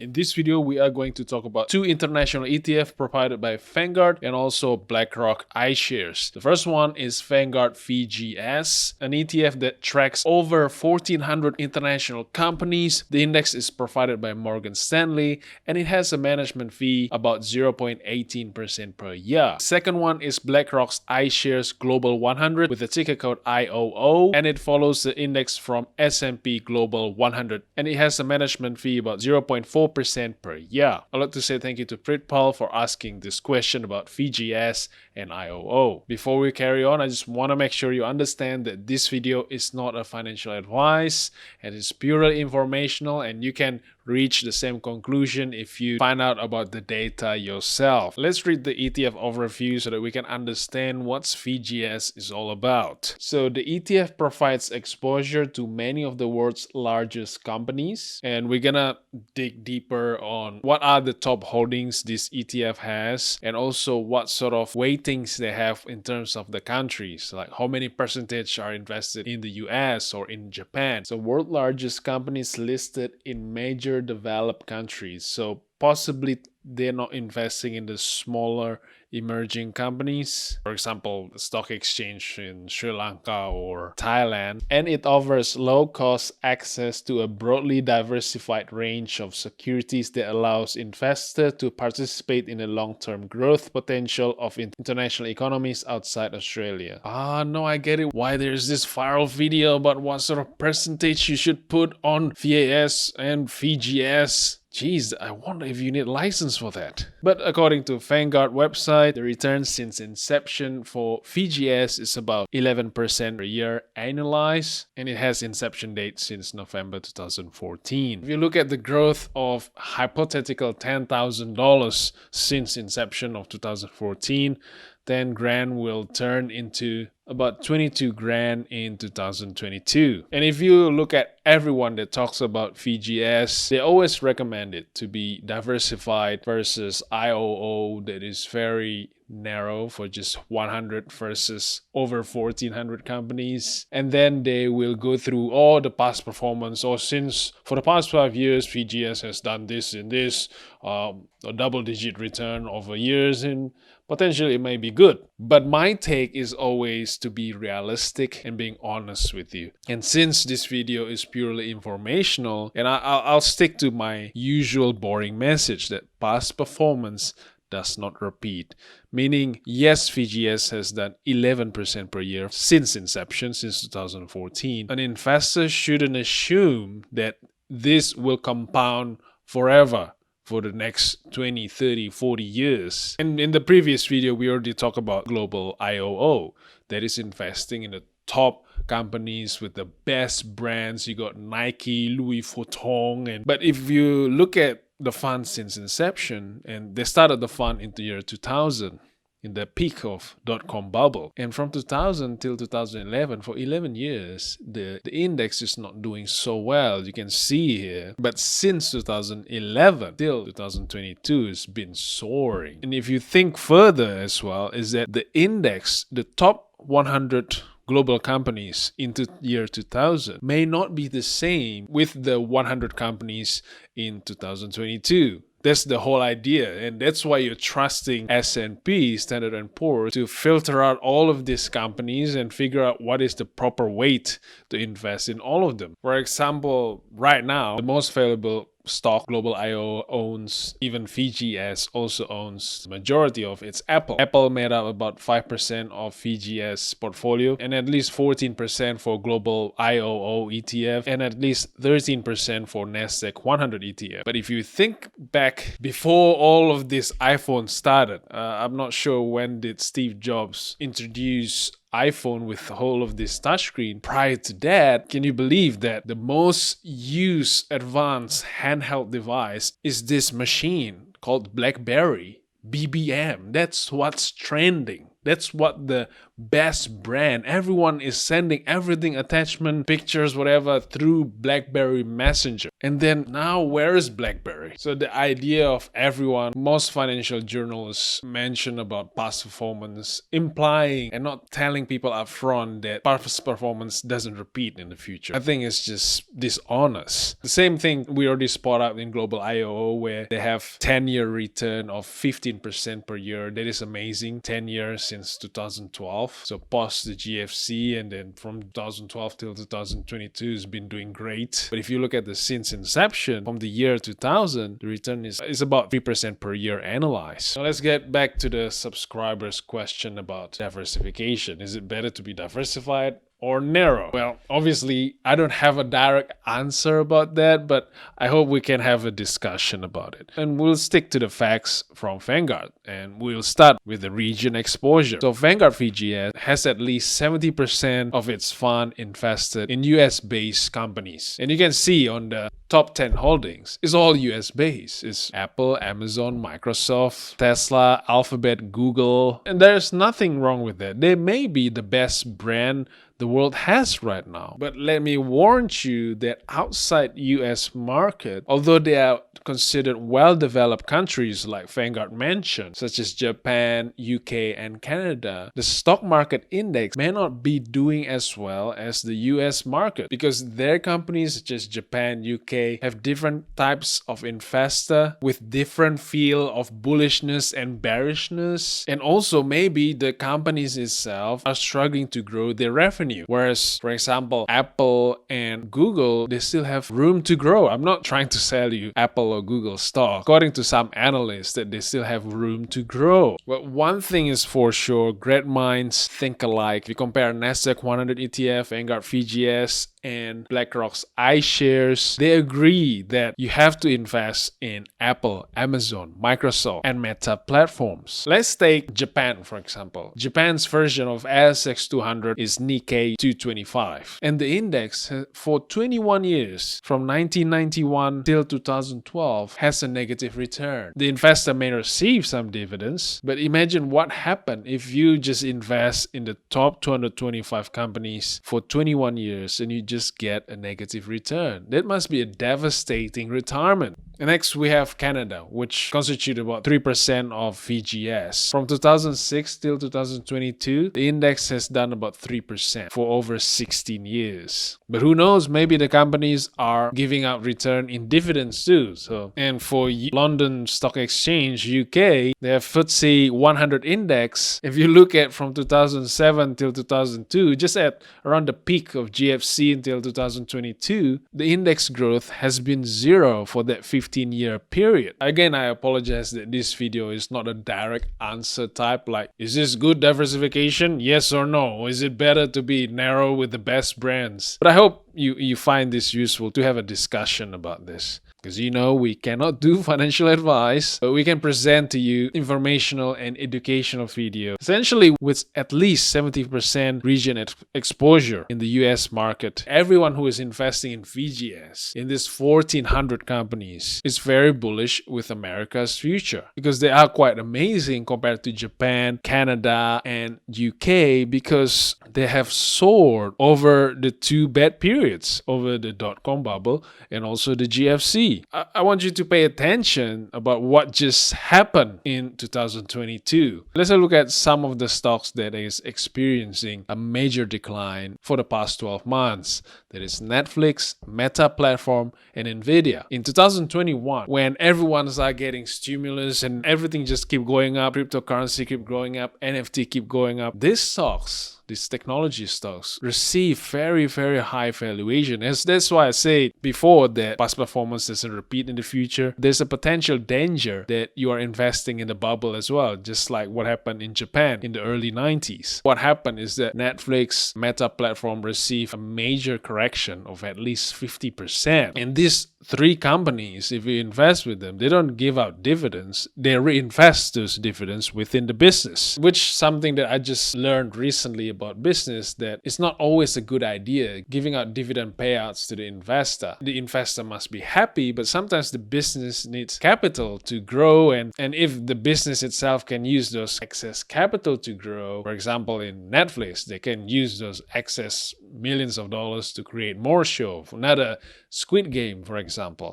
In this video, we are going to talk about two international ETF provided by Vanguard and also BlackRock iShares. The first one is Vanguard VGS, an ETF that tracks over 1,400 international companies. The index is provided by Morgan Stanley and it has a management fee about 0.18% per year. The second one is BlackRock's iShares Global 100 with the ticker code IOO, and it follows the index from S&P Global 100 and it has a management fee about 0.4% per year. I'd like to say thank you to Pritpal for asking this question about VGS and IOO. Before we carry on, I just want to make sure you understand that this video is not a financial advice and it's purely informational, and you can reach the same conclusion if you find out about the data yourself. Let's read the ETF overview so that we can understand what VGS is all about. So the ETF provides exposure to many of the world's largest companies, and we're gonna dig deeper on what are the top holdings this ETF has and also what sort of weightings they have in terms of the countries, like how many percentage are invested in the US or in Japan. So world largest companies listed in major developed countries, so possibly they're not investing in the smaller emerging companies, for example the stock exchange in Sri Lanka or Thailand, and it offers low-cost access to a broadly diversified range of securities that allows investors to participate in the long-term growth potential of international economies outside Australia. No, I get it why there's this viral video about what sort of percentage you should put on VAS and VGS. Jeez, I wonder if you need a license for that. But according to Vanguard website, the return since inception for VGS is about 11% per year annualized, and it has inception date since November 2014. If you look at the growth of hypothetical $10,000 since inception of 2014, 10 grand will turn into about 22 grand in 2022. And if you look at everyone that talks about VGS, they always recommend it to be diversified versus IOO that is very narrow for just 100 versus over 1,400 companies. And then they will go through all the past performance, or since for the past 5 years VGS has done this and this, a double-digit return over years, and potentially it may be good. But my take is always to be realistic and being honest with you. And since this video is purely informational, and I'll stick to my usual boring message that past performance does not repeat. Meaning, yes, VGS has done 11% per year since inception, since 2014. An investor shouldn't assume that this will compound forever for the next 20, 30, 40 years. And in the previous video, we already talked about global IOO that is investing in the top companies with the best brands. You got Nike, Louis Vuitton, but if you look at the fund since inception, and they started the fund in the year 2000 in the peak of dot-com bubble, and from 2000 till 2011, for 11 years the index is not doing so well, you can see here. But since 2011 till 2022 it's been soaring. And if you think further as well, is that the index, the top 100 global companies into year 2000 may not be the same with the 100 companies in 2022. That's the whole idea, and that's why you're trusting S&P, Standard & Poor's, to filter out all of these companies and figure out what is the proper weight to invest in all of them. For example, right now, the most valuable stock Global IO owns, even VGS also owns the majority of its Apple. Apple made up about 5% of VGS portfolio, and at least 14% for Global IOO ETF, and at least 13% for Nasdaq 100 ETF. But if you think back before all of this iPhone started, I'm not sure when did Steve Jobs introduce iPhone with the whole of this touchscreen. Prior to that, can you believe that the most used advanced handheld device is this machine called BlackBerry, BBM? That's what's trending. That's what the best brand. Everyone is sending everything, attachment, pictures, whatever, through BlackBerry Messenger. And then now, where is BlackBerry? So the idea of everyone, most financial journalists mention about past performance, implying and not telling people upfront that past performance doesn't repeat in the future. I think it's just dishonest. The same thing we already spot out in Global IOO, where they have 10-year return of 15% per year. That is amazing. 10 years since 2012. So post the GFC, and then from 2012 till 2022 has been doing great. But if you look at the since inception from the year 2000, the return is about 3% per year annualized. Now let's get back to the subscribers' question about diversification. Is it better to be diversified or narrow? Well, obviously, I don't have a direct answer about that, but I hope we can have a discussion about it. And we'll stick to the facts from Vanguard, and we'll start with the region exposure. So Vanguard VGS has at least 70% of its fund invested in US-based companies. And you can see on the top 10 holdings, it's all US-based. It's Apple, Amazon, Microsoft, Tesla, Alphabet, Google. And there's nothing wrong with that. They may be the best brand the world has right now. But let me warn you that outside US market, although they are considered well-developed countries like Vanguard mentioned, such as Japan, UK, and Canada, the stock market index may not be doing as well as the US market because their companies such as Japan, UK have different types of investor with different feel of bullishness and bearishness. And also maybe the companies itself are struggling to grow their revenue. Whereas, for example, Apple and Google, they still have room to grow. I'm not trying to sell you Apple or Google stock. According to some analysts, that they still have room to grow. But one thing is for sure, great minds think alike. If you compare Nasdaq 100 ETF, Vanguard VGS, and BlackRock's iShares, they agree that you have to invest in Apple, Amazon, Microsoft, and Meta platforms. Let's take Japan, for example. Japan's version of ASX 200 is Nikkei 225. And the index for 21 years, from 1991 till 2012, has a negative return. The investor may receive some dividends, but imagine what happened if you just invest in the top 225 companies for 21 years and you just get a negative return. That must be a devastating retirement. And next we have Canada, which constitutes about 3% of VGS. From 2006 till 2022, the index has done about 3% for over 16 years. But who knows, maybe the companies are giving out return in dividends too. And for London Stock Exchange, UK, they have FTSE 100 index. If you look at from 2007 till 2002, just at around the peak of GFC until 2022, the index growth has been zero for that 15-year period. Again, I apologize that this video is not a direct answer type like, is this good diversification? Yes or no? Or is it better to be narrow with the best brands? But I hope you find this useful to have a discussion about this. Because we cannot do financial advice, but we can present to you informational and educational video, essentially with at least 70% region exposure in the US market. Everyone who is investing in VGS, in these 1,400 companies, is very bullish with America's future because they are quite amazing compared to Japan, Canada, and UK because they have soared over the two bad periods, over the dot-com bubble and also the GFC. I want you to pay attention about what just happened in 2022. Let's look at some of the stocks that is experiencing a major decline for the past 12 months. That is Netflix, Meta Platform, and Nvidia. In 2021, when everyone started getting stimulus and everything just keep going up, cryptocurrency keep going up, NFT keep going up, these stocks, these technology stocks, receive very, very high valuation. That's why I said before that past performance doesn't repeat in the future. There's a potential danger that you are investing in the bubble as well, just like what happened in Japan in the early 90s. What happened is that Netflix, Meta Platform received a major correction of at least 50%. And this three companies, if you invest with them, they don't give out dividends. They reinvest those dividends within the business, which something that I just learned recently about business, that it's not always a good idea giving out dividend payouts to the investor. The investor must be happy, but sometimes the business needs capital to grow, and if the business itself can use those excess capital to grow, for example in Netflix, they can use those excess millions of dollars to create more show, another Squid Game, for example.